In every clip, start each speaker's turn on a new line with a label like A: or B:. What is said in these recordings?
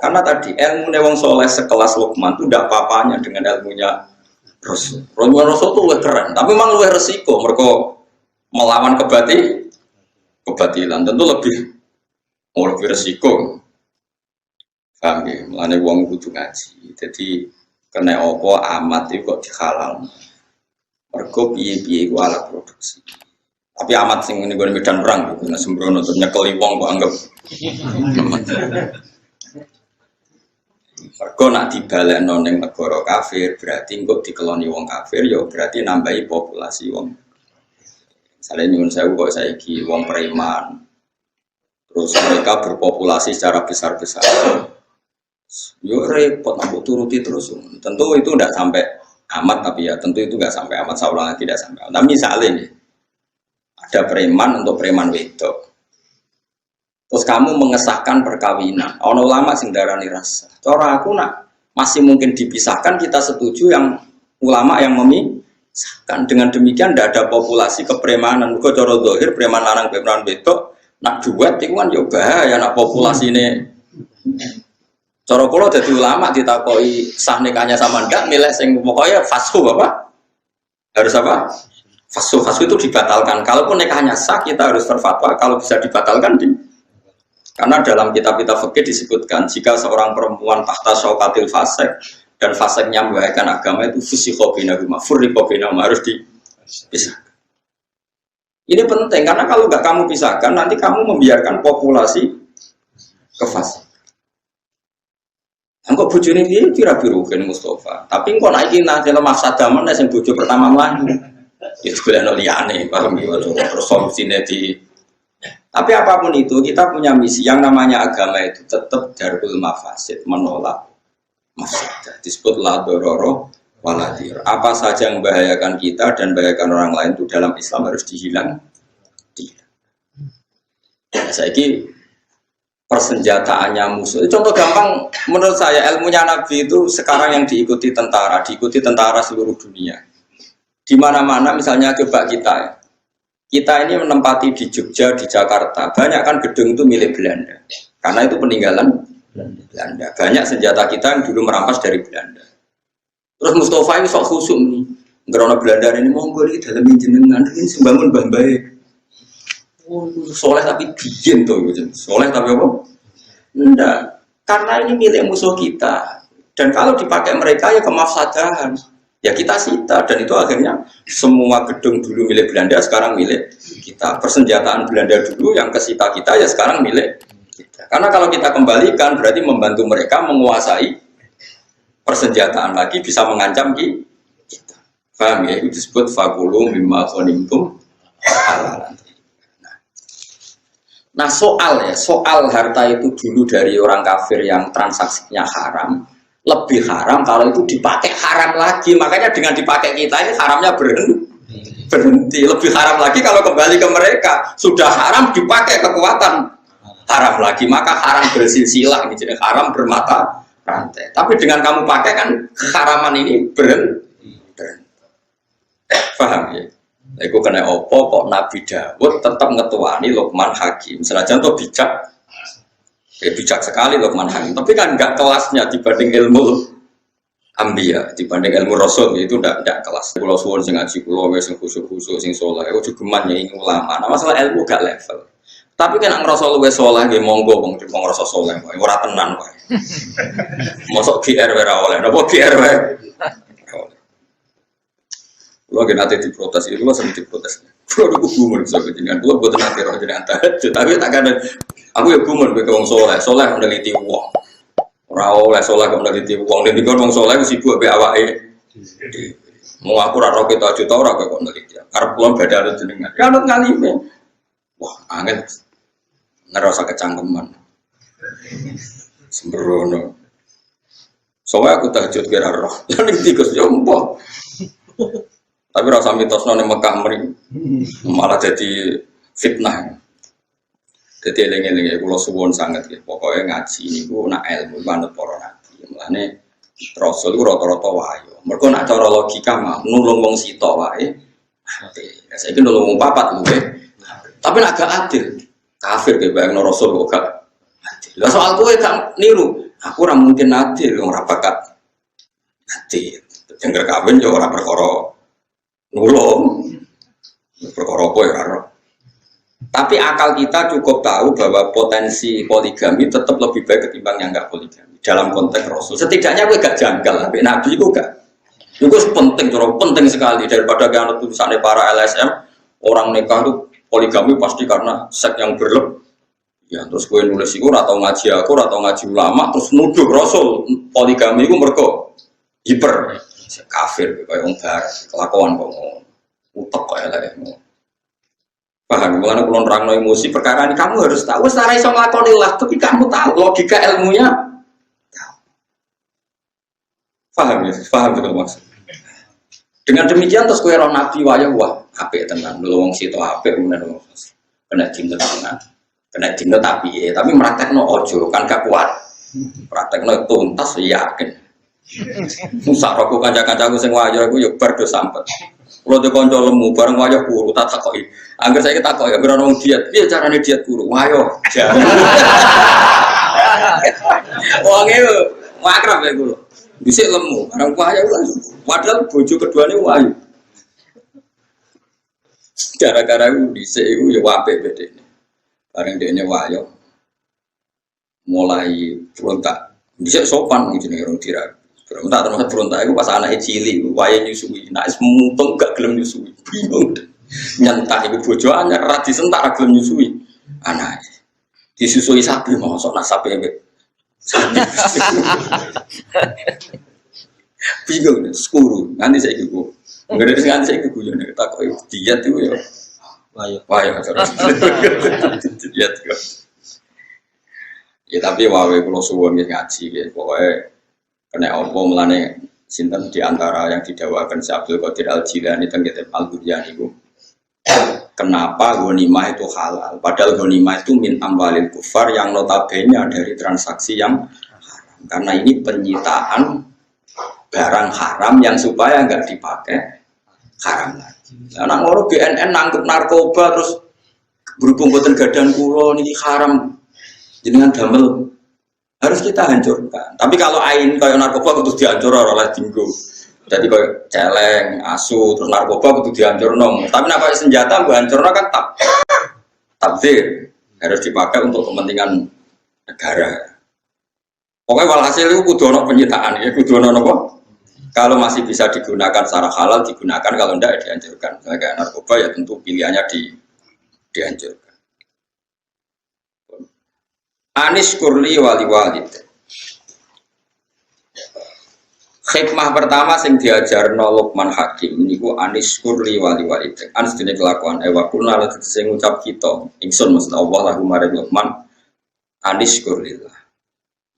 A: Karena tadi ilmu wong soleh sekelas Luqman itu tidak apa-apanya dengan ilmunya Rasul. Rasul itu lebih keren, tapi memang lebih resiko. Mereka melawan kebatilan tentu lebih resiko. Paham ya? Mulane wong kudu ngaji. Jadi kena opo amat itu kok dihalal. Mergo piye-piye iku alat produksi. Tapi amat sing ngene gone medan perang gitu, sembrono terus nyekeli wong kok anggap. Mergo nak dibalekno ning negara kafir berarti engko dikeloni wong kafir ya berarti nambahi populasi wong. Misalnya nyuwun sewu kok saiki wong preman. Terus mereka berpopulasi secara besar-besaran. Yo repot aku turuti terus. Tentu itu tidak sampai amat tapi ya tentu itu nggak sampai amat saulang tidak sampai. Tapi misalnya nih, ada preman untuk preman wedok. Terus kamu mengesahkan perkawinan. Ono ulama sing darani rasa. Cara aku nak masih mungkin dipisahkan kita setuju yang ulama yang memisahkan. Dengan demikian tidak ada populasi kepremanan. Muga cara zahir preman lanang preman wedok nak duet itu kan yo bahaya nak populasi ini. Cara kula dadi ulama ditakoki sah nikahnya sama ndak milih sing pokoknya fashu apa? Harus apa? Fashu itu dibatalkan. Kalaupun nikahnya sah kita harus berfatwa kalau bisa dibatalkan karena dalam kitab-kitab fikih disebutkan jika seorang perempuan tahta syaukatil fasik dan fasiknya membahayakan agama itu fusikha bainahuma furriqa bainahuma harus dipisahkan. Ini penting karena kalau nggak kamu pisahkan nanti kamu membiarkan populasi kefasik. Engkau bojone piye kira biruken Mustafa. Tapi engkau naiki nanti lemah sadaman sing bojo pertama mlayu. Itu golekno liyane, paham ya terus solusine di. Tapi apapun itu kita punya misi yang namanya agama itu tetap darul mafasid, menolak mafsadah. Disebut la dororo waladir. Apa saja yang membahayakan kita dan membahayakan orang lain itu dalam Islam harus dihilang. Saiki persenjataannya musuh. Contoh gampang menurut saya ilmunya Nabi itu sekarang yang diikuti tentara seluruh dunia. Di mana-mana misalnya coba kita ini menempati di Jogja, di Jakarta, banyak kan gedung itu milik Belanda. Karena itu peninggalan Belanda. Banyak senjata kita yang dulu merampas dari Belanda. Terus Mustafa ini sok khusyuk nih. Karena Belanda ini monggo iki dalam jenengan ini sembangun baik. Oh, soleh tapi diem tuh, soleh tapi apa? Enggak, karena ini milik musuh kita. Dan kalau dipakai mereka ya kemafsadahan. Ya kita sita dan itu akhirnya semua gedung dulu milik Belanda sekarang milik kita. Persenjataan Belanda dulu yang kesita kita ya sekarang milik kita. Karena kalau kita kembalikan berarti membantu mereka menguasai persenjataan lagi bisa mengancam kita. Paham ya? Itu disebut fakulu mimma ghanimtum halalan. Nah soal harta itu dulu dari orang kafir yang transaksinya haram lebih haram kalau itu dipakai haram lagi, makanya dengan dipakai kita ini haramnya berhenti lebih haram lagi kalau kembali ke mereka sudah haram dipakai kekuatan haram lagi maka haram bersilsilah jadi haram bermata rantai. Tapi dengan kamu pakai kan keharaman ini berhenti. Paham ya? Iku kena opo kok Nabi Dawud tetap ngetuani Luqman Hakim. Senajan tuh bijak sekali Luqman Hakim. Tapi kan enggak kelasnya dibanding ilmu Ambiya, dibanding ilmu Rasul itu enggak kelas. Kulo suwun sing ngaji kulo wis sing khusuk-khusuk sing saleh, ojo geman nyai ulama. Nah masalah ilmu gak level. Tapi kan ngrasa luwih saleh nggih monggo wong ngrasa saleh wae, ora tenan wae. Mosok GR wae ora oleh. Napa GR wae? Kalau nanti diprotes itu lo sering diprotes. Kalau aku gumun soal kejengan, kalau buat nanti roh jenengan tapi tak ada. Aku ya gumun begitu orang soleh meneliti uang. Orang oleh soleh meneliti uang dan juga orang soleh sibuk be awake. Mau aku raro kita juta orang kok meneliti. Karena pulang beda ada jenengan. Kanut ngalime. Wah angin ngerasa kecangkeman. Sembrono. Soalnya aku tahajud kira roh. Jadi tikus jompo. Tapi rasa mitosno ning Mekah malah jadi fitnah. Jadi eling-eling kula suwun sanget nggih. Pokoke ngaji niku nak ilmu manut para nabi. Mulane Rasul iku rata-rata wayo. Mergo nak cara logika mah nulung wong sitok wae. Saiki nulung wong papat luwe. Tapi nak gak adil. Kafir ge bayangno Rasul kok gak adil. Lah soal kowe gak niru. Aku ora mungkin adil, ora bakat adil. Jengger kawin yo ora perkara nulung. Perkara apa ya karo. Tapi akal kita cukup tahu bahwa potensi poligami tetap lebih baik ketimbang yang enggak poligami. Dalam konteks Rasul. Setidaknya gue gak janggal, tapi Nabi itu gak. Itu penting, penting sekali daripada yang tulisannya para LSM. Orang nikah itu poligami pasti karena seks yang berlebih. Ya, terus gue nulis itu atau ngaji aku atau ngaji ulama terus nuduh Rasul poligami itu mereka hiper kafir kayak orang barat kelakuan kok utek kayak lah paham mengenai kulon terang emosi perkara ini kamu harus tahu secara iso nglakonilah tapi kamu tahu logika ilmunya tahu. Paham ya paham betul maksud dengan demikian terus gue roh nabi wayah wah apik tenan lho wong sito apik kemudian kena cinta tenan kena cinta tapi meraktekno ojo kan gak kuat praktekno tuntas yakin sak rokok kanca-kancaku sing wayah iku yo bar do sampet kula de kanca lemu bareng wayah guru tak takoki angger saiki takoki ya ora wong diet piye carane diet guru wayo wong e akrab ya guru dhisik lemu bareng wayah padahal bojo keduane wayu gara-gara iku dhisik iku yo apik bedene bareng dekne wayo mulai berontak dhisik sopan jenenge rong dirabi berontak termasuk berontak itu pas anaknya cilik wayo nyusui nek mutung gak gelem nyusui bingung nyentak ibu bojo anyar ra disentak ra gelem nyusui anake disusui sapi mosok nasabe bingung skuru nanti saya iku nggak ada nganti saya iku jane takoki diet itu ya wayo diet kok ya tapi wae kula suwun ngaji nggih pokoke kena apa melane sinten di antara yang didawakan Syekh Abdul Qadir Al-Jilani teng kitab Al-Buryan itu kenapa ghanimah itu halal padahal ghanimah itu min amwalil kufar yang notabene dari transaksi yang haram karena ini penyitaan barang haram yang supaya enggak dipakai haram lagi. Nah, nang ngono BNN nangkep narkoba terus berhubung boten gadan kula niki haram jenengan damel harus kita hancurkan. Tapi kalau ain kayak narkoba kudu dihancur oleh dinggo. Jadi kayak celeng, asu, terus narkoba kudu dihancurno. Tapi nek senjata mbok hancurno kan tabdzir harus dipakai untuk kepentingan negara. Pokoknya walhasil itu kudu ono penyitaan ya, kudu ono apa? Kalau masih bisa digunakan secara halal digunakan, kalau tidak dihancurkan. Kayak narkoba ya tentu pilihannya dihancurkan. Anis kurli wali walid. Hikmah pertama sing diajarno Luqman Hakim niku anis kurli wali walid. Anis dene kelakuan wa kulna lan sing ngucap kita ingsun maksud Allah lahu maring Luqman anis kurlillah.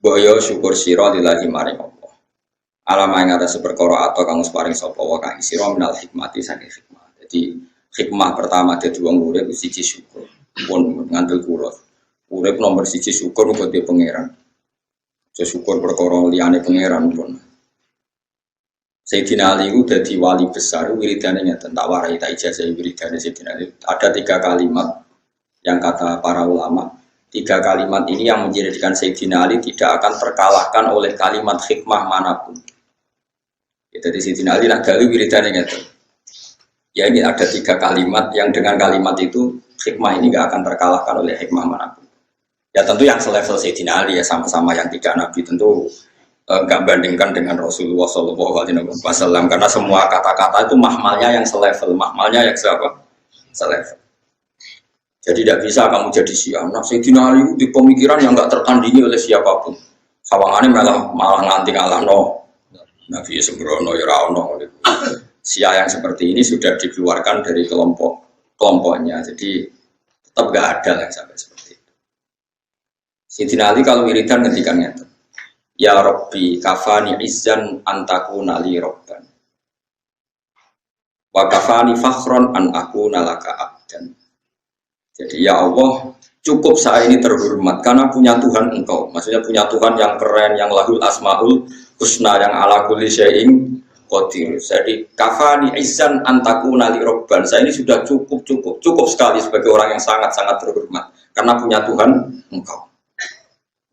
A: Boyo syukur sira lillahi maring Allah. Alam ing atas perkara atau kang paring sapa wa kang sira minal hikmati saking hikmah. Jadi hikmah pertama dadi wong urip siji syukur. Pun ngandel kula. Urip nomor siji syukur buat dia pangeran. Syukur perkara liyane pangeran pun. Sayyidina Ali itu dadi wali besar wiridane nyata tak warai tak ijazah wiridane Sayyidina Ali. Ada 3 kalimat yang kata para ulama. 3 kalimat ini yang menjadikan Sayyidina Ali tidak akan terkalahkan oleh kalimat hikmah manapun. Jadi Sayyidina Ali nak gawe wiridane nyata. Ya ini ada 3 kalimat yang dengan kalimat itu hikmah ini gak akan terkalahkan oleh hikmah manapun. Ya tentu yang selevel Sayyidina Ali ya sama-sama yang tidak Nabi tentu enggak bandingkan dengan Rasulullah SAW karena semua kata-kata itu mahmalnya yang selevel, mahmalnya yang siapa? Selevel. Jadi tidak bisa kamu jadi Syiah. Nah Sayyidina Ali di pemikiran yang enggak tertandingi oleh siapapun. Sawangannya malah nganti ngalah no. Nabi sembrono ya ra ono. Syiah yang seperti ini sudah dikeluarkan dari kelompoknya. Jadi tetap enggak ada yang sampai seperti Sayyidina Ali kalau wiridan ngendikannya itu ya Rabbi kafani izzan antakuna li robban wa kafani fakhron an akuna laka abdan. Jadi ya Allah cukup saya ini terhormat karena punya Tuhan engkau, maksudnya punya Tuhan yang keren, yang lahul asmaul husna, yang ala kulli syai'in qadir. Jadi kafani izzan antakuna li robban, saya ini sudah cukup sekali sebagai orang yang sangat-sangat terhormat karena punya Tuhan engkau.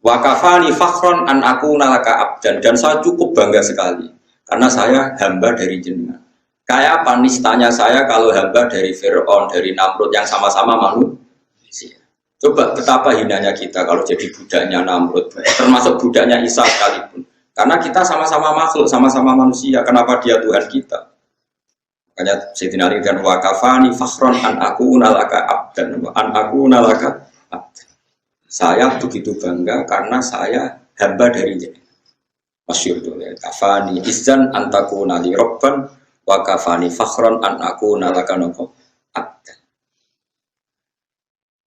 A: Wa kafani fakhron an aku nalaka abdan, dan saya cukup bangga sekali karena saya hamba dari jenengan. Kayak apa nistanya saya kalau hamba dari Fir'aun, dari Namrud yang sama-sama manusia. Coba betapa hinanya kita kalau jadi budaknya Namrud, termasuk budaknya Isa sekalipun. Karena kita sama-sama makhluk, sama-sama manusia. Kenapa dia Tuhan kita? Makanya Sayyidina Ali dan wa kafani fakhron an aku nalaka abdan, an aku nalaka abdan. Saya begitu bangga karena saya hamba dari jenengan. Masyhur itu ya. Kafani izzan antakuna li robban wa kafani fakhron an akuna laka abdan.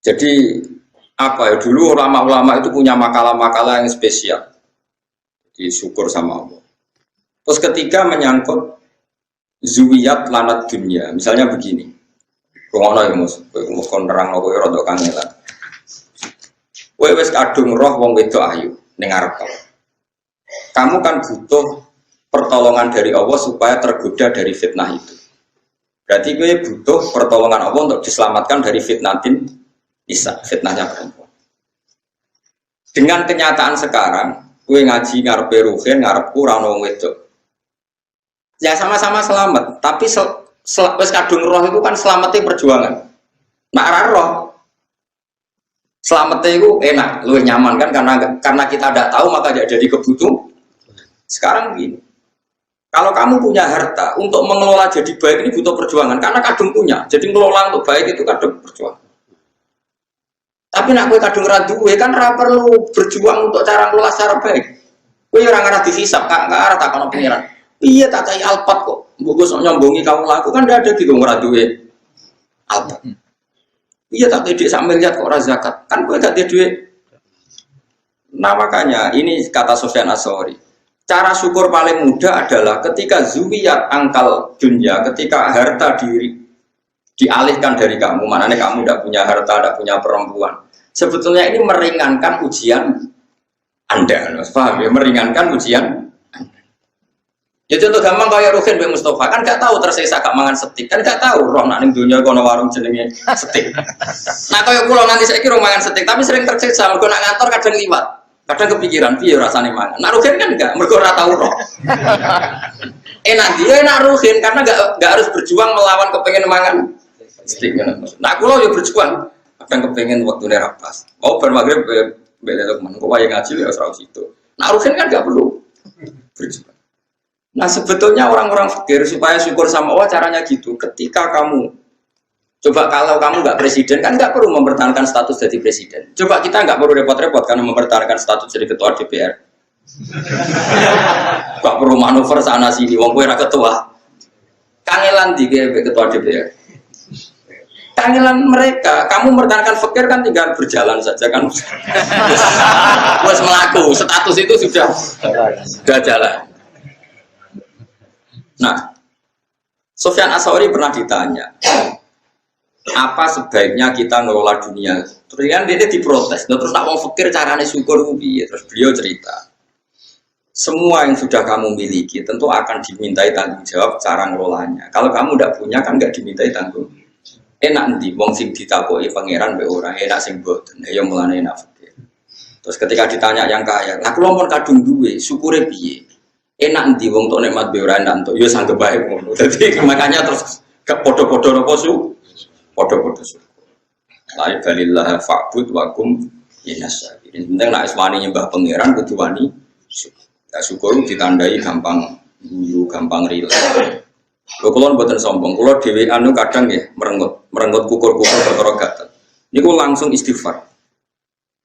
A: Jadi apa ya, dulu ulama-ulama itu punya makalah-makalah yang spesial. Jadi syukur sama Allah. Terus ketika menyangkut zuwiyat lanat dunia, misalnya begini. Rungono ya Mus, kowe kon nerangno kowe rada kangelan. Kowe wis kadung roh wong wedok ayu ning ngarep kamu. Kamu kan butuh pertolongan dari Allah supaya tergoda dari fitnah itu. Berarti kowe butuh pertolongan Allah untuk diselamatkan dari fitnatin nisa, fitnahnya perempuan. Dengan kenyataan sekarang, kowe ngaji ngarepe ruhin, ngarepku ora ono wong wedok. Ya sama-sama selamat, tapi wis kadung roh itu kan selamatnya perjuangan. Nak ora roh selamatnya itu enak, lebih nyaman kan karena kita tidak tahu maka tidak jadi kebutuhan. Sekarang begini, kalau kamu punya harta untuk mengelola jadi baik ini butuh perjuangan karena kadung punya, jadi mengelola untuk baik itu kadung perjuangan. Tapi nak kue kadung raduwe kan perlu berjuang untuk cara mengelola secara baik. Kue orang arah dihisap, nggak arah tak kono pengiran. Iya tak kayak alpat kok, bukus nyombongi kamu laku kan tidak ada gitu ngeraduwe alpat. Iya tak duit sambil lihat kok zakat kan gue gak duit. Nah makanya ini kata Sufyan Ats-Tsauri, cara syukur paling mudah adalah ketika zuwiyat angkal dunia, ketika harta dialihkan dari kamu, maknanya kamu tidak punya harta, tidak punya perempuan. Sebetulnya ini meringankan ujian Anda, paham ya? Meringankan ujian. Ya contoh gampang kayak Ruhin Mbak Mustafa kan gak tahu tersisa gak mangan setik kan gak tahu roh nak ning dunia kono warung jenenge setik. Nah kayak kula nanti saya kira mangan setik tapi sering tersiksa mergo nak ngantor kadang liwat. Kadang kepikiran piye rasane mangan. Nak Ruhin kan enggak mergo ora tahu roh. Enak dia enak Ruhin karena enggak harus berjuang melawan kepengen mangan setik. Nah kula yo berjuang kadang kepengen waktu ra pas. Mau bar magrib mbek temen kok wae ngaji ya ora situ. Nak Ruhin kan enggak perlu berjuang. Nah sebetulnya orang-orang fikir supaya syukur sama Allah caranya gitu. Ketika kamu coba kalau kamu nggak presiden kan nggak perlu mempertahankan status jadi presiden. Coba kita nggak perlu repot-repot karena mempertahankan status jadi ketua DPR. Nggak perlu manuver sana sini. Wong kowe ra ketua. Kangelan tiga ketua DPR. Kangelan mereka. Kamu mempertahankan fikir kan tinggal berjalan saja kan. Wes melaku status itu sudah jalan. Nah, Sufyan Ats-Tsauri pernah ditanya, apa sebaiknya kita ngelola dunia? Terus kan dia diprotes, terus tak mau fikir caranya syukur piye. Terus beliau cerita, semua yang sudah kamu miliki tentu akan dimintai tanggung jawab cara ngelolanya. Kalau kamu tidak punya kan nggak dimintai tanggung. Enak nanti, wong sing ditakoi pangeran be orang, enak sing boten, ayo mulane enak fikir. Terus ketika ditanya yang kaya, aku lomor kadung duwe, syukure piye? Enak nanti wong tok nikmat be ora enak tok yo sanggep bae ngono. Dadi makanya terus gak padha-padha napa padha-padha syukur. La ilaha fa'bud wa kum yanasabirin. Penting nek wani nyembah pangeran kudu wani syukur. Ya syukur ditandai gampang guyu, gampang rileks. Lho kula mboten sombong, kula dhewe anu kadang nggih merengut kukur-kukur perkara gatel. Niku langsung istighfar.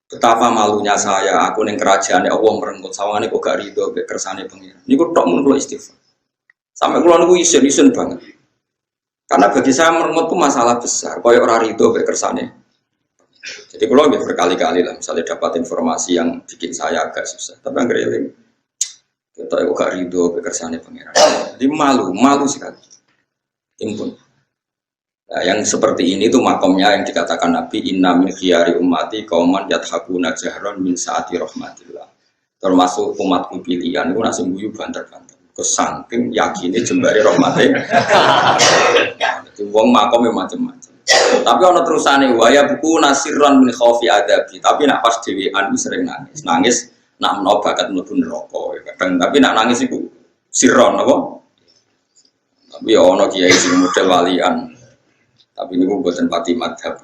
A: Betapa malunya saya, aku neng kerajaan ya Allah merenggut sawangane kok gak rido mbek kersane pengiran. Niku tok mun kula istighfar. Sampai kula niku isin banget. Karena bagi saya merenggut itu masalah besar, koyo ora rido mbek kersane. Jadi kula nggih berkali-kali lah misalnya dapat informasi yang bikin saya agak susah, tapi anggere eling. Kita kok gak rido mbek kersane pengiran. Jadi malu sekali. Impun. Nah, yang seperti ini tuh makomnya yang dikatakan Nabi inna min khiyari ummati qauman yathakuna jahron min saati rahmatillah. Termasuk umatku pilihan itu nasi guyu banter-banter. Kesangking yakinnya jembari rahmatnya. Itu wong makome macam-macam. Tapi ono terusane waya buku nasirron min khaufi adabi. Tapi nak pas dhewean sering nangis. Nangis nak menawa bakat mlebu neraka kadang. Tapi nak nangis iku sirron apa? Tapi ono kiai sing model walian. Tapi niku mboten pati madhab.